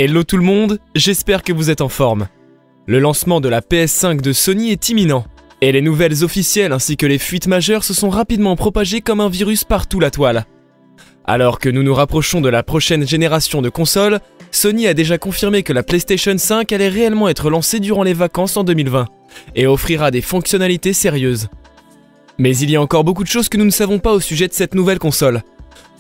Hello tout le monde, j'espère que vous êtes en forme. Le lancement de la PS5 de Sony est imminent, et les nouvelles officielles ainsi que les fuites majeures se sont rapidement propagées comme un virus partout la toile. Alors que nous nous rapprochons de la prochaine génération de consoles, Sony a déjà confirmé que la PlayStation 5 allait réellement être lancée durant les vacances en 2020, et offrira des fonctionnalités sérieuses. Mais il y a encore beaucoup de choses que nous ne savons pas au sujet de cette nouvelle console.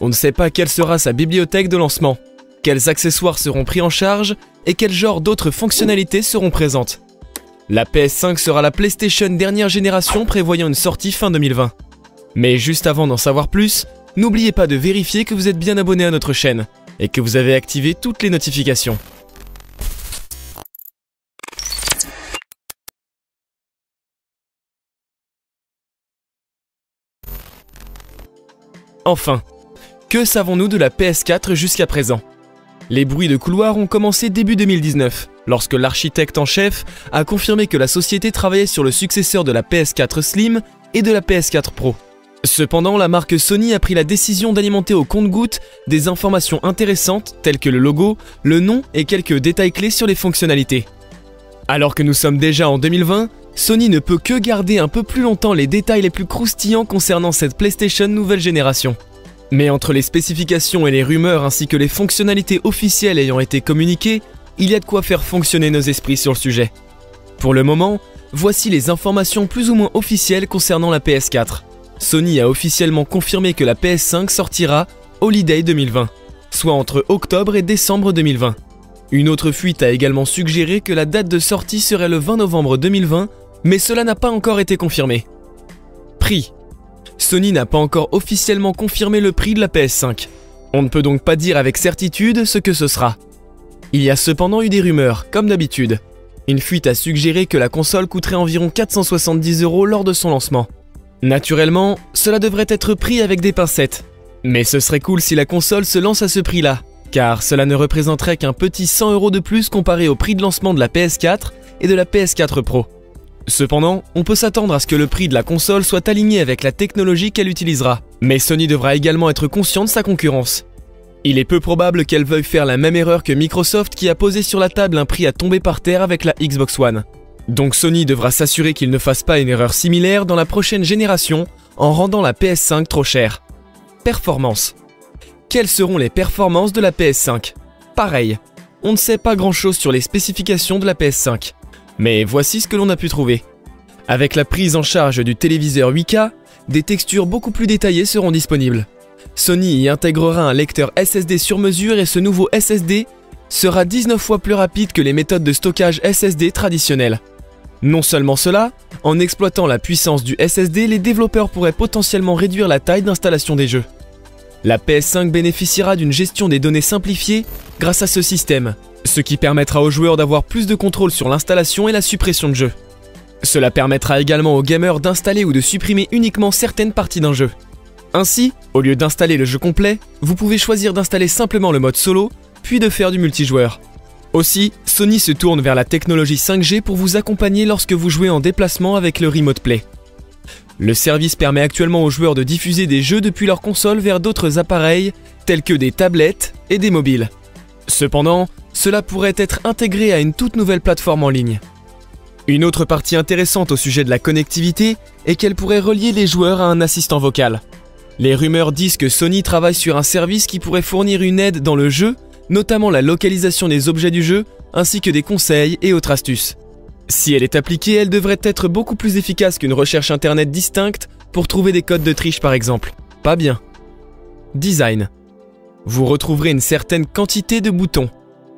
On ne sait pas quelle sera sa bibliothèque de lancement, quels accessoires seront pris en charge et quel genre d'autres fonctionnalités seront présentes. La PS5 sera la PlayStation dernière génération prévoyant une sortie fin 2020. Mais juste avant d'en savoir plus, n'oubliez pas de vérifier que vous êtes bien abonné à notre chaîne et que vous avez activé toutes les notifications. Enfin, que savons-nous de la PS4 jusqu'à présent ? Les bruits de couloir ont commencé début 2019, lorsque l'architecte en chef a confirmé que la société travaillait sur le successeur de la PS4 Slim et de la PS4 Pro. Cependant, la marque Sony a pris la décision d'alimenter au compte-gouttes des informations intéressantes telles que le logo, le nom et quelques détails clés sur les fonctionnalités. Alors que nous sommes déjà en 2020, Sony ne peut que garder un peu plus longtemps les détails les plus croustillants concernant cette PlayStation nouvelle génération. Mais entre les spécifications et les rumeurs ainsi que les fonctionnalités officielles ayant été communiquées, il y a de quoi faire fonctionner nos esprits sur le sujet. Pour le moment, voici les informations plus ou moins officielles concernant la PS4. Sony a officiellement confirmé que la PS5 sortira Holiday 2020, soit entre octobre et décembre 2020. Une autre fuite a également suggéré que la date de sortie serait le 20 novembre 2020, mais cela n'a pas encore été confirmé. Prix. Sony n'a pas encore officiellement confirmé le prix de la PS5. On ne peut donc pas dire avec certitude ce que ce sera. Il y a cependant eu des rumeurs, comme d'habitude. Une fuite a suggéré que la console coûterait environ 470 € lors de son lancement. Naturellement, cela devrait être pris avec des pincettes. Mais ce serait cool si la console se lance à ce prix-là, car cela ne représenterait qu'un petit 100 € de plus comparé au prix de lancement de la PS4 et de la PS4 Pro. Cependant, on peut s'attendre à ce que le prix de la console soit aligné avec la technologie qu'elle utilisera, mais Sony devra également être conscient de sa concurrence. Il est peu probable qu'elle veuille faire la même erreur que Microsoft qui a posé sur la table un prix à tomber par terre avec la Xbox One. Donc Sony devra s'assurer qu'il ne fasse pas une erreur similaire dans la prochaine génération en rendant la PS5 trop chère. Performance. Quelles seront les performances de la PS5 ? Pareil, on ne sait pas grand chose sur les spécifications de la PS5. Mais voici ce que l'on a pu trouver. Avec la prise en charge du téléviseur 8K, des textures beaucoup plus détaillées seront disponibles. Sony y intégrera un lecteur SSD sur mesure et ce nouveau SSD sera 19 fois plus rapide que les méthodes de stockage SSD traditionnelles. Non seulement cela, en exploitant la puissance du SSD, les développeurs pourraient potentiellement réduire la taille d'installation des jeux. La PS5 bénéficiera d'une gestion des données simplifiée grâce à ce système, ce qui permettra aux joueurs d'avoir plus de contrôle sur l'installation et la suppression de jeux. Cela permettra également aux gamers d'installer ou de supprimer uniquement certaines parties d'un jeu. Ainsi, au lieu d'installer le jeu complet, vous pouvez choisir d'installer simplement le mode solo, puis de faire du multijoueur. Aussi, Sony se tourne vers la technologie 5G pour vous accompagner lorsque vous jouez en déplacement avec le Remote Play. Le service permet actuellement aux joueurs de diffuser des jeux depuis leur console vers d'autres appareils, tels que des tablettes et des mobiles. Cependant, cela pourrait être intégré à une toute nouvelle plateforme en ligne. Une autre partie intéressante au sujet de la connectivité est qu'elle pourrait relier les joueurs à un assistant vocal. Les rumeurs disent que Sony travaille sur un service qui pourrait fournir une aide dans le jeu, notamment la localisation des objets du jeu, ainsi que des conseils et autres astuces. Si elle est appliquée, elle devrait être beaucoup plus efficace qu'une recherche internet distincte pour trouver des codes de triche par exemple. Pas bien. Design. Vous retrouverez une certaine quantité de boutons,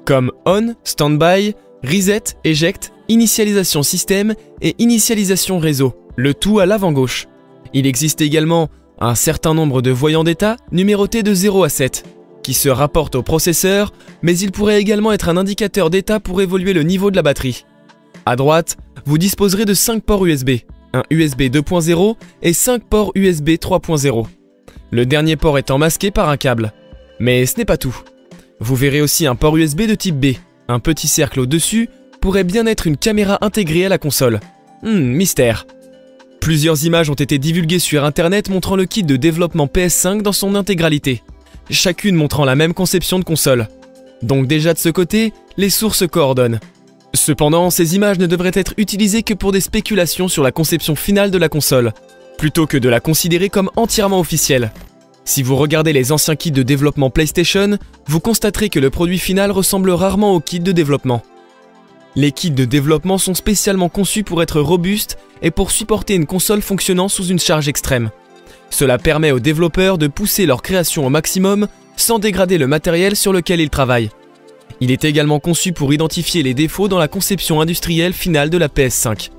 comme On, Standby, Reset, Eject, Initialisation Système et Initialisation Réseau, le tout à l'avant gauche. Il existe également un certain nombre de voyants d'état numérotés de 0 à 7, qui se rapportent au processeur, mais il pourrait également être un indicateur d'état pour évoluer le niveau de la batterie. À droite, vous disposerez de 5 ports USB, un USB 2.0 et 5 ports USB 3.0. Le dernier port étant masqué par un câble. Mais ce n'est pas tout. Vous verrez aussi un port USB de type B. Un petit cercle au-dessus pourrait bien être une caméra intégrée à la console. Mystère. Plusieurs images ont été divulguées sur internet montrant le kit de développement PS5 dans son intégralité. Chacune montrant la même conception de console. Donc déjà de ce côté, les sources coordonnent. Cependant, ces images ne devraient être utilisées que pour des spéculations sur la conception finale de la console, plutôt que de la considérer comme entièrement officielle. Si vous regardez les anciens kits de développement PlayStation, vous constaterez que le produit final ressemble rarement au kit de développement. Les kits de développement sont spécialement conçus pour être robustes et pour supporter une console fonctionnant sous une charge extrême. Cela permet aux développeurs de pousser leur création au maximum sans dégrader le matériel sur lequel ils travaillent. Il est également conçu pour identifier les défauts dans la conception industrielle finale de la PS5.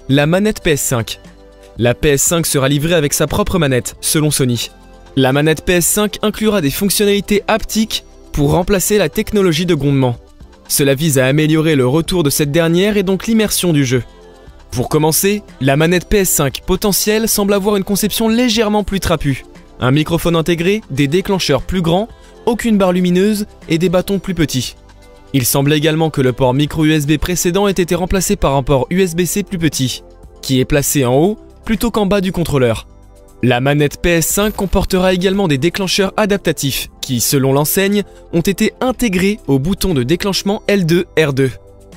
La manette PS5. La PS5 sera livrée avec sa propre manette, selon Sony. La manette PS5 inclura des fonctionnalités haptiques pour remplacer la technologie de grondement. Cela vise à améliorer le retour de cette dernière et donc l'immersion du jeu. Pour commencer, la manette PS5 potentielle semble avoir une conception légèrement plus trapue. Un microphone intégré, des déclencheurs plus grands, aucune barre lumineuse et des bâtons plus petits. Il semble également que le port micro USB précédent ait été remplacé par un port USB-C plus petit, qui est placé en haut plutôt qu'en bas du contrôleur. La manette PS5 comportera également des déclencheurs adaptatifs qui, selon l'enseigne, ont été intégrés au bouton de déclenchement L2, R2.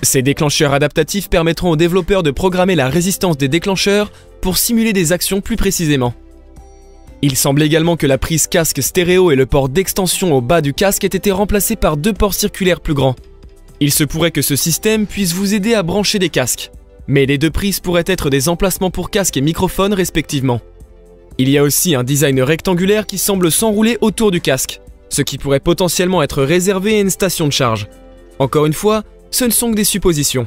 Ces déclencheurs adaptatifs permettront aux développeurs de programmer la résistance des déclencheurs pour simuler des actions plus précisément. Il semble également que la prise casque stéréo et le port d'extension au bas du casque aient été remplacés par deux ports circulaires plus grands. Il se pourrait que ce système puisse vous aider à brancher des casques, mais les deux prises pourraient être des emplacements pour casque et microphone respectivement. Il y a aussi un design rectangulaire qui semble s'enrouler autour du casque, ce qui pourrait potentiellement être réservé à une station de charge. Encore une fois, ce ne sont que des suppositions.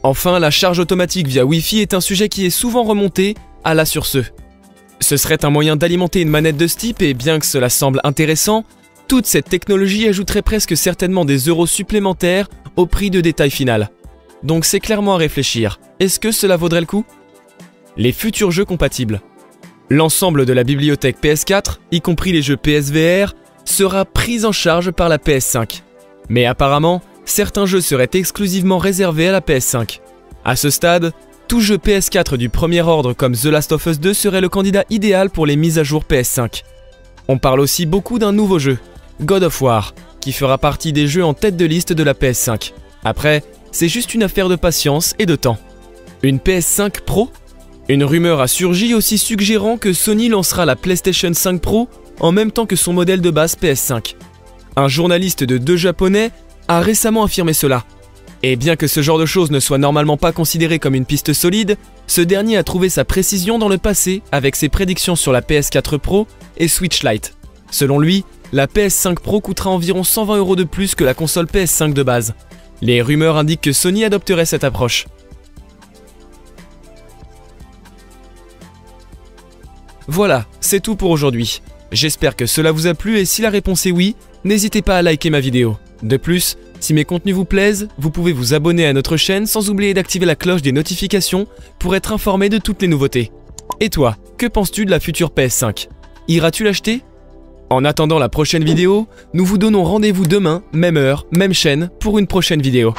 Enfin, la charge automatique via Wi-Fi est un sujet qui est souvent remonté à la sur ce. Ce serait un moyen d'alimenter une manette de ce type et bien que cela semble intéressant, toute cette technologie ajouterait presque certainement des euros supplémentaires au prix de détail final. Donc c'est clairement à réfléchir. Est-ce que cela vaudrait le coup? Les futurs jeux compatibles. L'ensemble de la bibliothèque PS4, y compris les jeux PSVR, sera pris en charge par la PS5. Mais apparemment, certains jeux seraient exclusivement réservés à la PS5. À ce stade, tout jeu PS4 du premier ordre comme The Last of Us 2 serait le candidat idéal pour les mises à jour PS5. On parle aussi beaucoup d'un nouveau jeu, God of War, qui fera partie des jeux en tête de liste de la PS5. Après, c'est juste une affaire de patience et de temps. Une PS5 Pro ? Une rumeur a surgi aussi suggérant que Sony lancera la PlayStation 5 Pro en même temps que son modèle de base PS5. Un journaliste de deux japonais a récemment affirmé cela. Et bien que ce genre de choses ne soit normalement pas considéré comme une piste solide, ce dernier a trouvé sa précision dans le passé avec ses prédictions sur la PS4 Pro et Switch Lite. Selon lui, la PS5 Pro coûtera environ 120 € de plus que la console PS5 de base. Les rumeurs indiquent que Sony adopterait cette approche. Voilà, c'est tout pour aujourd'hui. J'espère que cela vous a plu et si la réponse est oui, n'hésitez pas à liker ma vidéo. De plus, si mes contenus vous plaisent, vous pouvez vous abonner à notre chaîne sans oublier d'activer la cloche des notifications pour être informé de toutes les nouveautés. Et toi, que penses-tu de la future PS5? Iras-tu l'acheter? En attendant la prochaine vidéo, nous vous donnons rendez-vous demain, même heure, même chaîne, pour une prochaine vidéo.